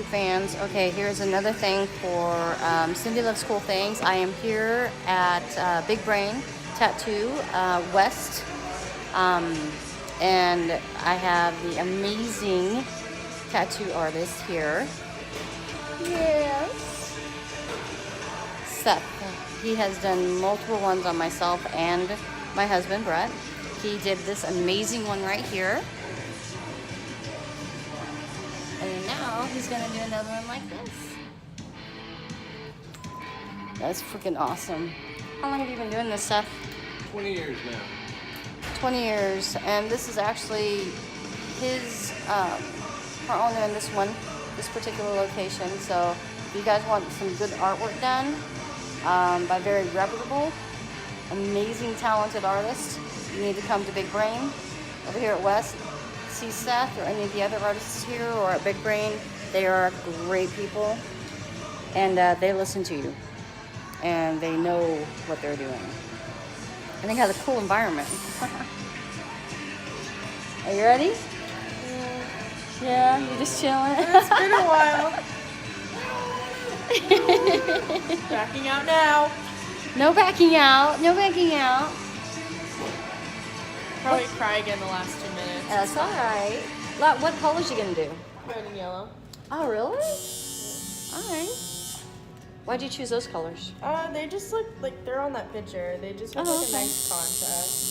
tattoo fans, okay, here's another thing for Cindy Loves Cool Things. I am here at Big Brain Tattoo West, and I have the amazing tattoo artist here. Yes, Seth. He has done multiple ones on myself and my husband, Brett. He did this amazing one right here. And now he's gonna do another one like this. That's freaking awesome. How long have you been doing this, Seth? 20 years now. 20 years. And this is actually his, our owner in this one, this particular location. So if you guys want some good artwork done by very reputable, amazing, talented artists, you need to come to Big Brain over here at West. See Seth or any of the other artists here or at Big Brain. They are great people, and they listen to you, and they know what they're doing, and they have a cool environment. Are you ready? Yeah, you're just chilling. It's been a while. Backing out now. No backing out. No backing out. Probably cry again the last 2 minutes. That's all right. What colors you gonna do? Red and yellow. Oh, really? All right. Why'd you choose those colors? They just look like they're on that picture. They just have like a nice contrast.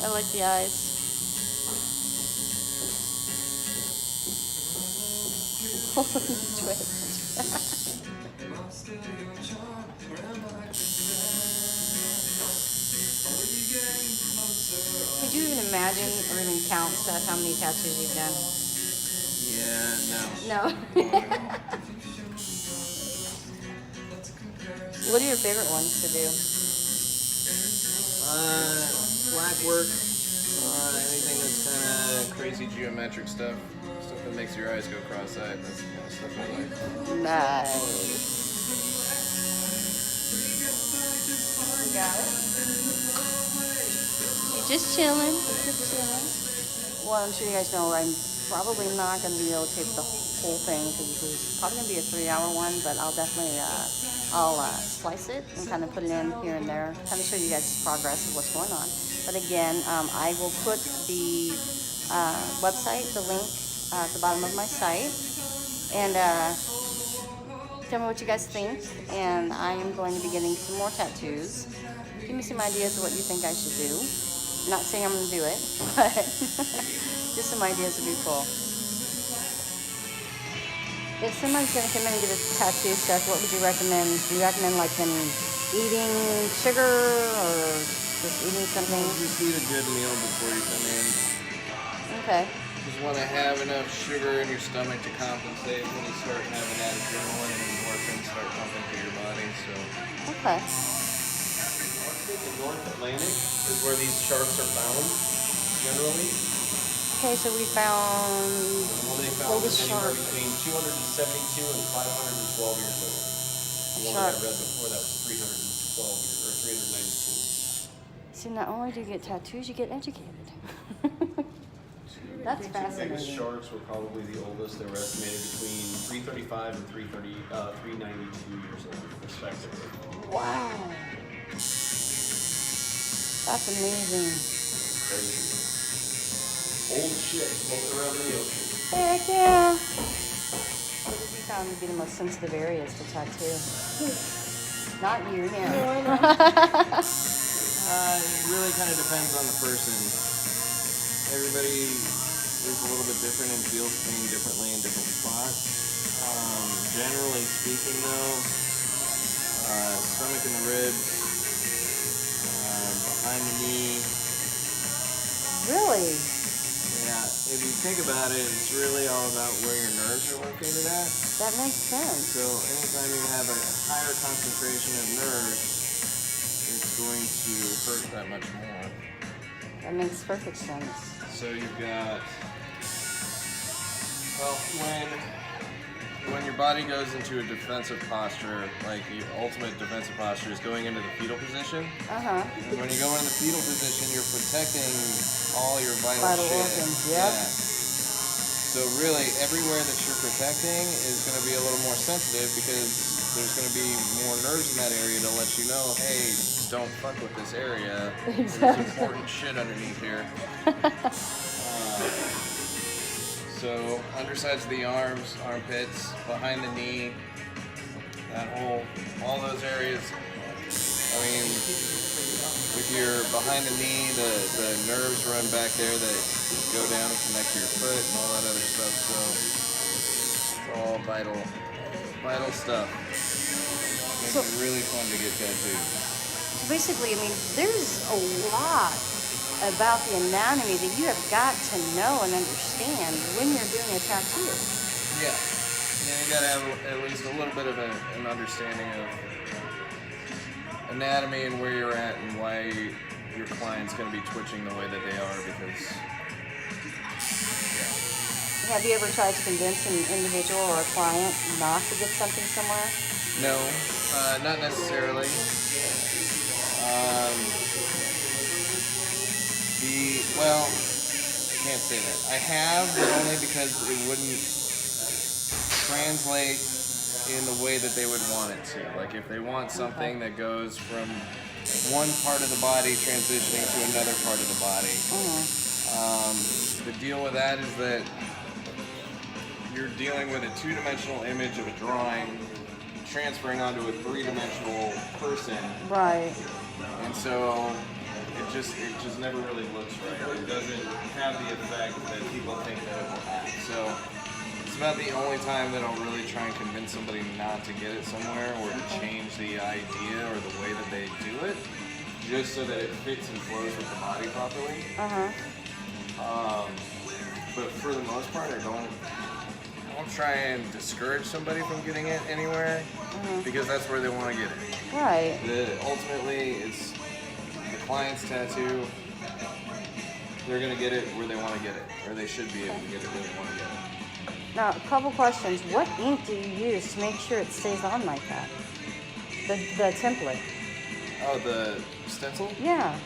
I like the eyes. Twist. Could you even imagine or even count, Seth, how many tattoos you've done? Yeah, No. What are your favorite ones to do? Black work, anything that's kind of crazy geometric stuff that makes your eyes go cross-eyed. That's the kind of stuff I like. Nice. You got it? Just chilling. Just chilling. Well, I'm sure you guys know I'm probably not going to be able to tape the whole thing because this is probably going to be a 3-hour one, but I'll definitely I'll slice it and kind of put it in here and there, kind of show you guys the progress of what's going on. But again, I will put the website, the link at the bottom of my site, and tell me what you guys think. And I am going to be getting some more tattoos. Give me some ideas of what you think I should do. I'm not saying I'm going to do it, but just some ideas would be cool. If someone's going to come in and get a tattoo, Seth, what would you recommend? Do you recommend like them eating sugar or just eating something? Just eat a good meal before you come in. Okay. Just want to have enough sugar in your stomach to compensate when you start having that adrenaline and endorphins start pumping through your body. So. Okay. The North Atlantic is where these sharks are found, generally. Okay, so we found They found oldest anywhere shark. between 272 and 512 years old. The one that I read before that was 312 years, or 392. See, not only do you get tattoos, you get educated. That's The two biggest fascinating. sharks were probably the oldest. They were estimated between 335 and 392 years old, respectively. Wow. That's amazing. Crazy. Old shit floating around in the ocean. Heck yeah. What have you found to be the most sensitive areas to tattoo? Not you, him. No, I know. It really kind of depends on the person. Everybody is a little bit different and feels pain differently in different spots. Generally speaking, though, stomach and the ribs, behind the knee. Really? Yeah, if you think about it, it's really all about where your nerves are located at. That makes sense. So anytime you have a higher concentration of nerves, it's going to hurt that much more. That makes perfect sense. So you've got, well, when when your body goes into a defensive posture, like the ultimate defensive posture is going into the fetal position. Uh-huh. And when you go into the fetal position, you're protecting all your vital shit. Organs, yep. Yeah. So really, everywhere that you're protecting is going to be a little more sensitive because there's going to be more nerves in that area to let you know, hey, don't fuck with this area. Exactly. There's important shit underneath here. So undersides of the arms, armpits, behind the knee, all those areas. I mean, if you're behind the knee, the nerves run back there that go down and connect to your foot and all that other stuff. So it's all vital stuff. Makes it really fun to get tattooed. So basically, I mean, there's a lot about the anatomy that you have got to know and understand when you're doing a tattoo. Yeah. Yeah, you gotta have at least a little bit of an understanding of anatomy and where you're at and why your client's gonna be twitching the way that they are because, Have you ever tried to convince an individual or a client not to get something somewhere? no, not necessarily. Well, I can't say that. I have, but only because it wouldn't translate in the way that they would want it to. Like if they want something that goes from one part of the body transitioning to another part of the body. The deal with that is that you're dealing with a two-dimensional image of a drawing transferring onto a three-dimensional person. Right. And so it just never really looks right. It doesn't have the effect that people think that it will have. So it's about the only time that I'll really try and convince somebody not to get it somewhere or to change the idea or the way that they do it, just so that it fits and flows with the body properly. But for the most part, I don't try and discourage somebody from getting it anywhere because that's where they want to get it. Right. Ultimately, it's the client's tattoo. They're going to get it where they want to get it, or they should be able to get it where they want to get it. Now, a couple questions. What ink do you use to make sure it stays on like that? The template. Oh, the stencil? Yeah.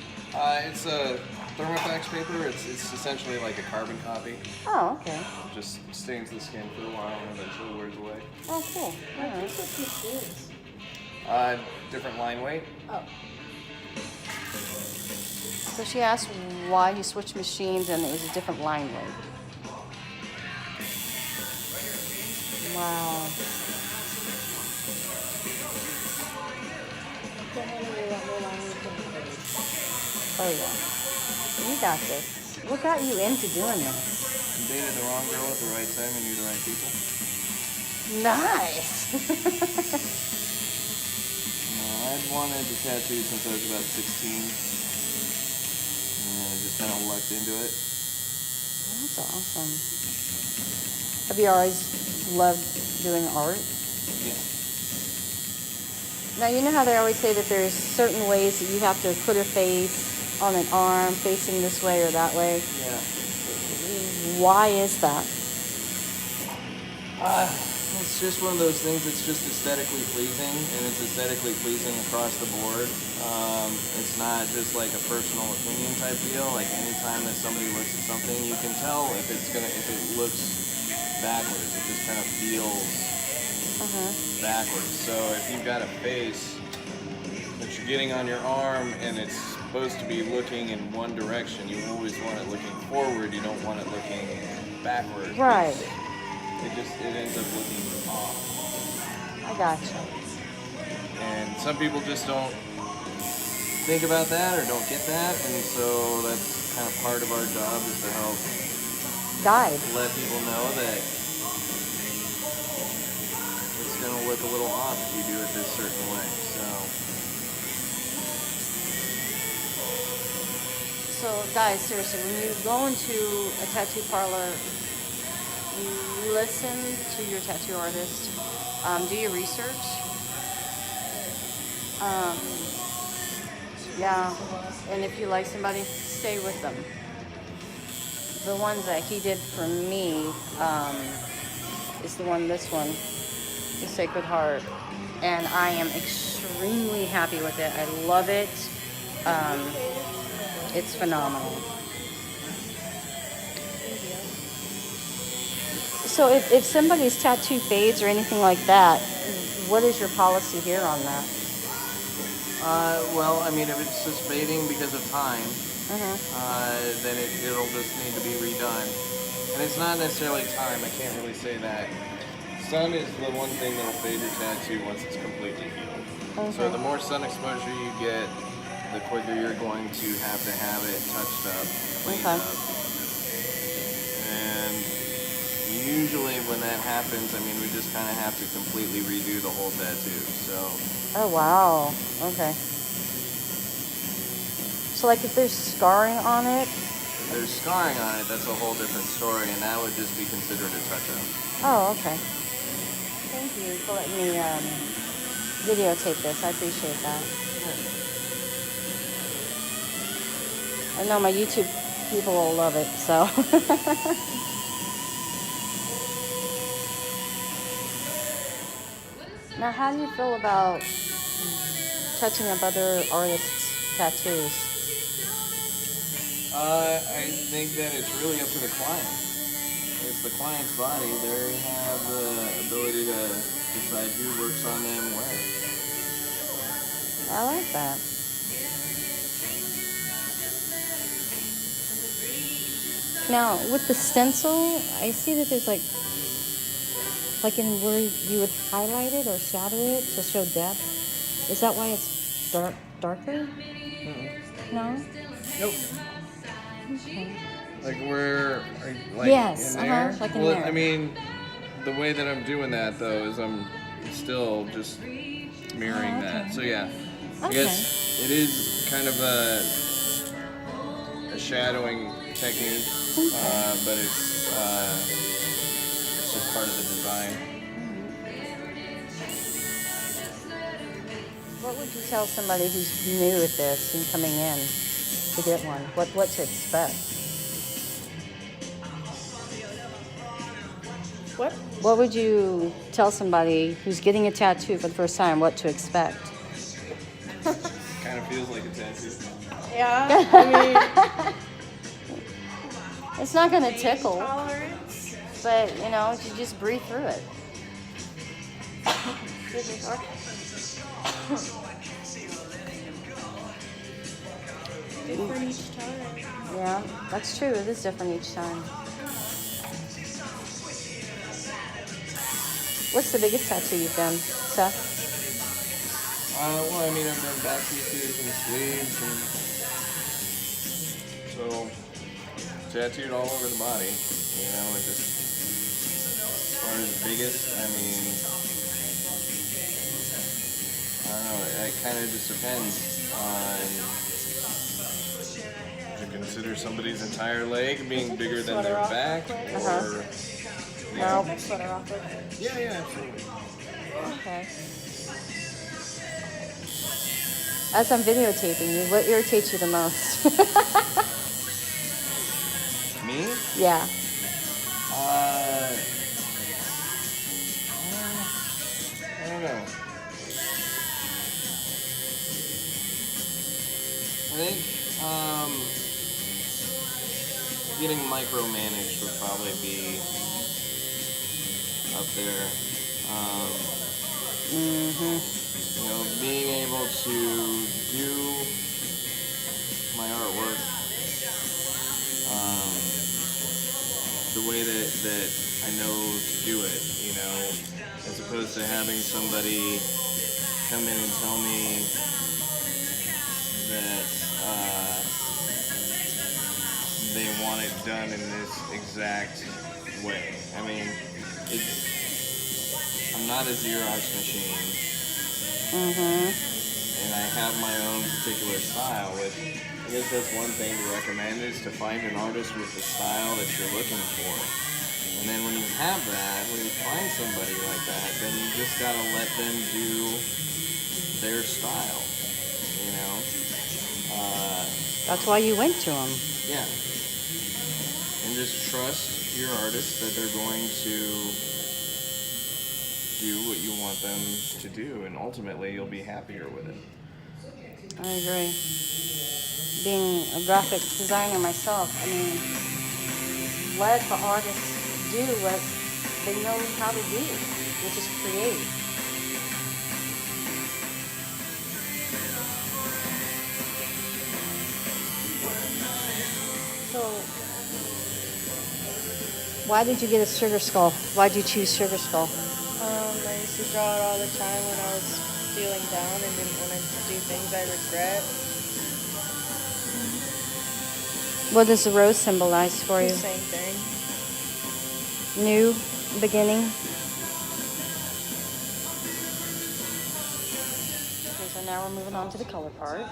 It's a thermofax paper. It's essentially like a carbon copy. Oh, okay. It just stains the skin for a while and eventually wears away. Oh, cool. All right. What this is? Different line weight. Oh. So she asked why he switched machines and it was a different line weight. Wow. Oh yeah. You got this. What got you into doing this? You dated the wrong girl at the right time and knew the right people. Nice. I'd wanted to tattoo since I was about 16. And I just kind of lucked into it. That's awesome. Have you always loved doing art? Yeah. Now, you know how they always say that there's certain ways that you have to put a face on an arm facing this way or that way? Yeah. Why is that? It's just one of those things that's just aesthetically pleasing, and it's aesthetically pleasing across the board. It's not just like a personal opinion type deal. Like anytime that somebody looks at something, you can tell if it looks backwards. It just kind of feels backwards. So if you've got a face that you're getting on your arm and it's supposed to be looking in one direction, you always want it looking forward. You don't want it looking backwards. Right. It ends up looking off. I gotcha. And some people just don't think about that or don't get that, and so that's kind of part of our job is to help Guide. let people know that it's going to look a little off if you do it this certain way. So, guys, seriously, when you go into a tattoo parlor, you listen to your tattoo artist, do your research. Yeah, and if you like somebody, stay with them. The ones that he did for me, is the one, this one, the Sacred Heart. And I am extremely happy with it. I love it. It's phenomenal. So if somebody's tattoo fades or anything like that, what is your policy here on that? Well, I mean, if it's just fading because of time, then it'll just need to be redone. And it's not necessarily time. I can't really say that. Sun is the one thing that'll fade your tattoo once it's completely healed. So the more sun exposure you get, the quicker you're going to have it touched up, cleaned up. And usually when that happens, I mean, we just kind of have to completely redo the whole tattoo. So. Oh, wow. Okay. So, like, if there's scarring on it? If there's scarring on it, that's a whole different story, and that would just be considered a touch-up. Oh, okay. Thank you for letting me videotape this. I appreciate that. I know my YouTube people will love it, so. Now, how do you feel about touching up other artists' tattoos? I think that it's really up to the client. It's the client's body. They have the ability to decide who works on them where. I like that. Now, with the stencil, I see that there's like in where you would highlight it or shadow it to show depth. Is that why it's darker? No? Nope. Okay. Like where, like yes, in there? like in Well, there. I mean, the way that I'm doing that though is I'm still just mirroring that. So yeah, I guess it is kind of a shadowing technique, but it's just part of the design. What would you tell somebody who's new at this and coming in to get one? What to expect? What would you tell somebody who's getting a tattoo for the first time what to expect? Kind of feels like a tattoo. Yeah, I mean, it's not going to tickle, tolerance. but you know, you just breathe through it. Different each time. Yeah, that's true. It is different each time. What's the biggest tattoo you've done, Seth? Well, I mean, I've done back pieces and sleeves, and so tattooed all over the body. You know, it just as far as the biggest, I mean, I don't know. It kind of just depends on. Would you consider somebody's entire leg being bigger than their back, or? No. Sweater off with. Yeah, absolutely. Okay. As I'm videotaping you, what irritates you the most? Me? Yeah. I don't know. I think getting micromanaged would probably be up there. You know, being able to do my artwork the way that I know to do it, you know, as opposed to having somebody come in and tell me that they want it done in this exact way. I mean, I'm not a Xerox machine. And I have my own particular style, which I guess that's one thing to recommend is to find an artist with the style that you're looking for. And then when you have that, when you find somebody like that, then you just gotta let them do their style, you know? That's why you went to them. Yeah. And just trust your artist that they're going to do what you want them to do, and ultimately you'll be happier with it. I agree. Being a graphic designer myself, I mean, let the artists do what they know how to do, which is create. So, why did you get a sugar skull? Why did you choose sugar skull? I used to draw it all the time when I was feeling down and didn't want to do things I regret. What does the rose symbolize for you? The same thing. New beginning. Okay, so now we're moving on to the color part.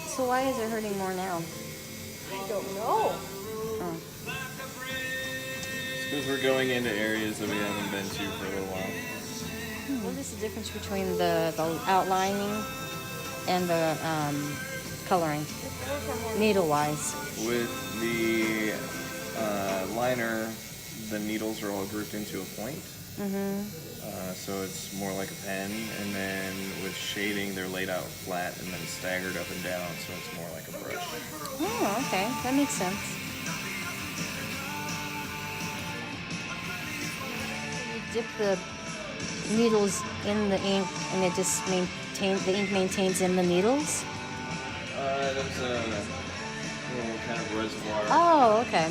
So why is it hurting more now? I don't know. Oh. It's because we're going into areas that we haven't been to for a little while. What is the difference between the outlining and the coloring, needle-wise? With the liner, the needles are all grouped into a point. So it's more like a pen, and then with shading, they're laid out flat and then staggered up and down, so it's more like a brush. Oh, okay. That makes sense. You dip the needles in the ink, and it just the ink maintains in the needles? That's a little kind of reservoir. Oh, okay.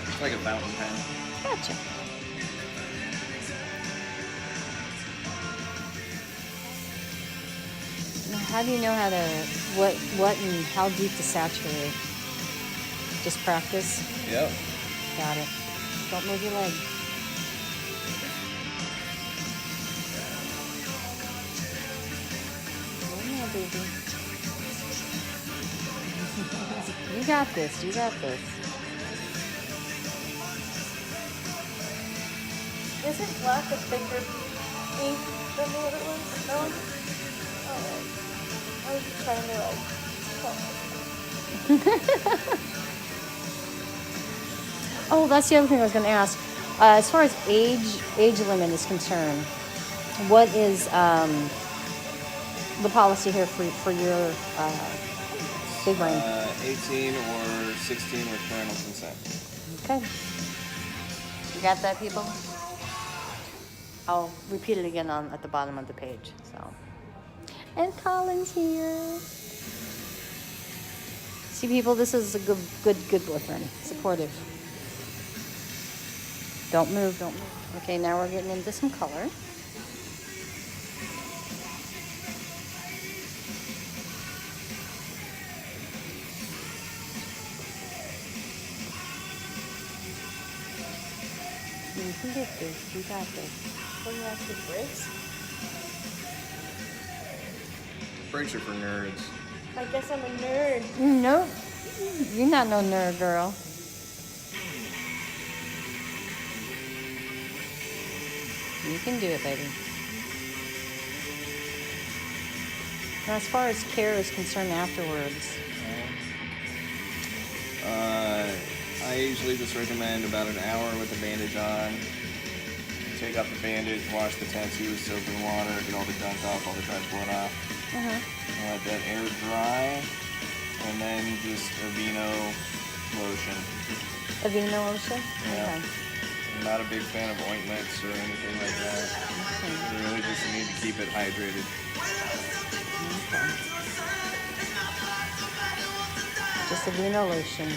It's like a fountain pen. Gotcha. Now, how do you know how to, what and how deep to saturate? Just practice? Yep. Got it. Don't move your leg. Oh, yeah, baby. You got this. You got this. Isn't black a thicker ink than the other ones? No? Alright. I was just trying to Oh, that's the other thing I was going to ask. As far as age limit is concerned, what is the policy here for your big brain? 18 or 16 with parental consent. Okay. You got that, people? I'll repeat it again at the bottom of the page. So, and Colin's here. See, people, this is a good boyfriend. Supportive. Don't move, don't move. Okay, now we're getting into some color. You can get this. You got this. What do you have to breaks? Breaks are for nerds. I guess I'm a nerd. Nope. You're not no nerd, girl. You can do it, baby. Now, as far as care is concerned afterwards, I usually just recommend about an hour with the bandage on. Take off the bandage, wash the tattoo with soap and water, get all the gunk off, all the dry blood off. Let that air dry, and then just Aveeno lotion. Aveeno lotion? Yeah. Okay. I'm not a big fan of ointments or anything like that. You really just need to keep it hydrated. Okay. Just Aveeno lotion.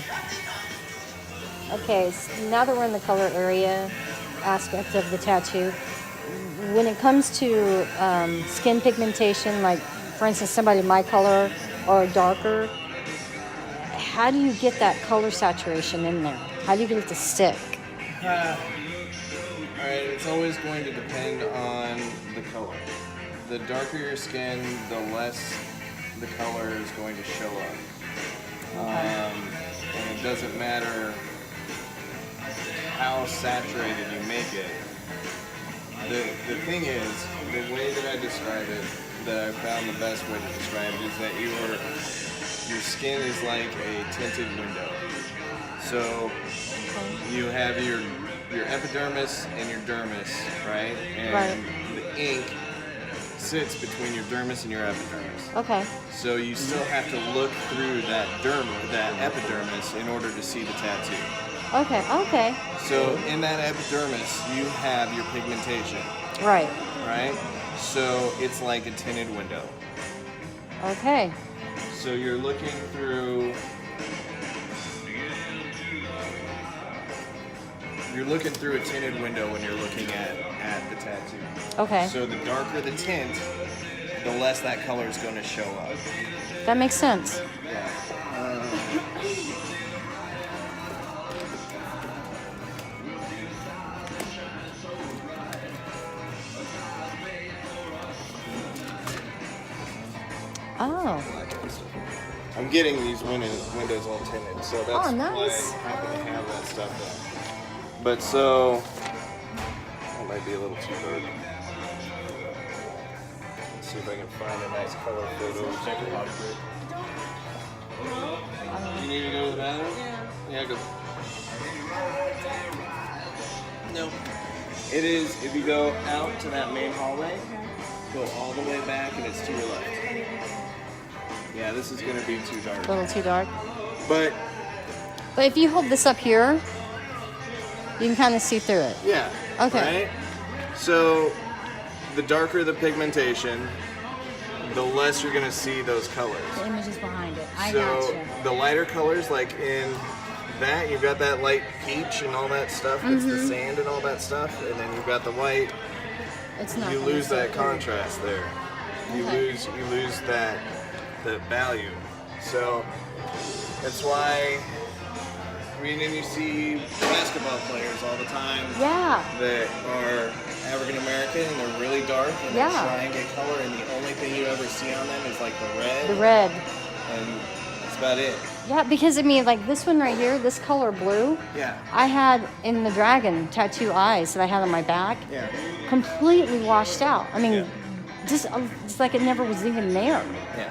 Okay, so now that we're in the color area aspect of the tattoo, when it comes to skin pigmentation, like for instance somebody my color or darker, how do you get that color saturation in there? How do you get it to stick? Alright, it's always going to depend on the color. The darker your skin, the less the color is going to show up. And it doesn't matter how saturated you make it. The thing is, the way that I describe it, that I found the best way to describe it, is that your skin is like a tinted window. So you have your epidermis and your dermis, right? And the ink sits between your dermis and your epidermis. Okay. So you still have to look through that epidermis in order to see the tattoo. Okay. Okay. So in that epidermis, you have your pigmentation. Right. Right? So it's like a tinted window. Okay. So you're looking through. You're looking through a tinted window when you're looking at the tattoo. Okay. So the darker the tint, the less that color is going to show up. That makes sense. Yeah. Oh. I'm getting these windows all tinted, so that's Oh, nice. why I happen to have that stuff there. But so, that might be a little too dark. Let's see if I can find a nice color photo. You need to go to the bathroom? Yeah, go. No. It is, if you go out to that main hallway, go all the way back and it's to your left. Yeah, this is going to be too dark. A little too dark. But if you hold this up here, you can kind of see through it. yeah. Okay. Right? So the darker the pigmentation, the less you're going to see those colors. The image is behind it. I So gotcha. the lighter colors, like in that, you've got that light peach and all that stuff. It's the sand and all that stuff. And then you've got the white. It's not. You gonna lose see that through. contrast there. You Okay. lose the value. So that's why, I mean, and you see basketball players all the time Yeah. that are African American and they're really dark and Yeah. they try and get color, and the only thing you ever see on them is like the red. The red. And that's about it. Yeah, because I mean, like this one right here, this color blue, Yeah. I had in the dragon tattoo eyes that I had on my back, Yeah. completely washed out. I mean, Yeah. just it's like it never was even there. Yeah.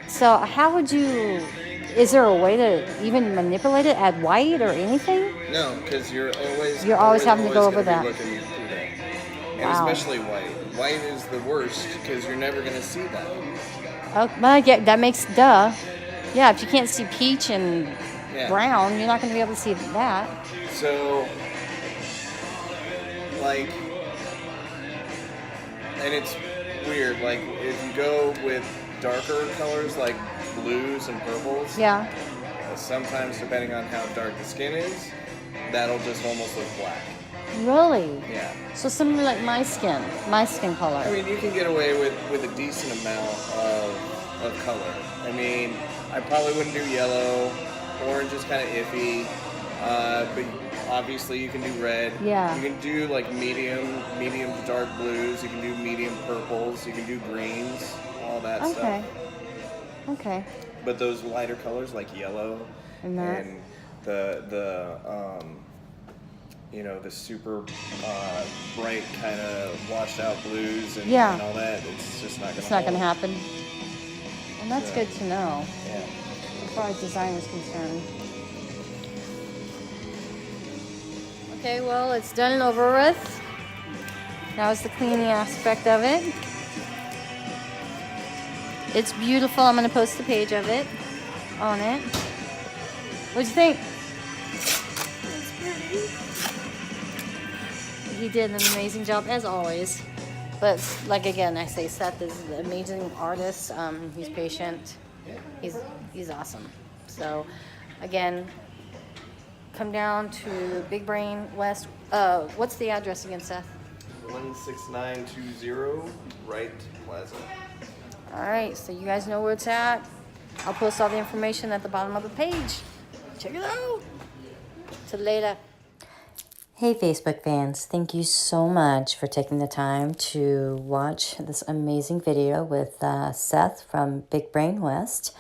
So how would you? Is there a way to even manipulate it? Add white or anything? No, because you're always having to go over gonna that. be looking through that. And Wow. especially white. White is the worst because you're never gonna see that. Oh, but I get that makes duh. Yeah, if you can't see peach and Yeah. brown, you're not going to be able to see that. So, like, and it's weird. Like, if you go with darker colors like blues and purples, Yeah. sometimes depending on how dark the skin is, that'll just almost look black. Really? Yeah. So something like my skin color. I mean, you can get away with a decent amount of color. I mean, I probably wouldn't do yellow. Orange is kind of iffy. But obviously you can do red. Yeah. You can do like medium to dark blues. You can do medium purples. You can do greens, all that Okay. stuff. Okay. But those lighter colors like yellow And that? and the super bright kind of washed out blues and, Yeah. and all that, it's just not gonna It's not going to hold. happen. And that's Yeah. good to know Yeah. as far as design is concerned. Okay, well, it's done and over with. That was the cleaning aspect of it. It's beautiful. I'm going to post a page of it on it. What'd you think? He did an amazing job, as always. But like again, I say Seth is an amazing artist. He's patient. He's awesome. So again, come down to Big Brain West. What's the address again, Seth? 16920 Wright Plaza. All right, so you guys know where it's at. I'll post all the information at the bottom of the page. Check it out. Till later. Hey Facebook fans, thank you so much for taking the time to watch this amazing video with Seth from Big Brain West.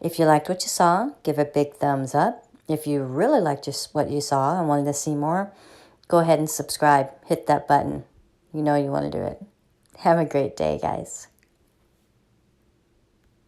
If you liked what you saw, give a big thumbs up. If you really liked just what you saw and wanted to see more, go ahead and subscribe. Hit that button. You know you want to do it. Have a great day, guys.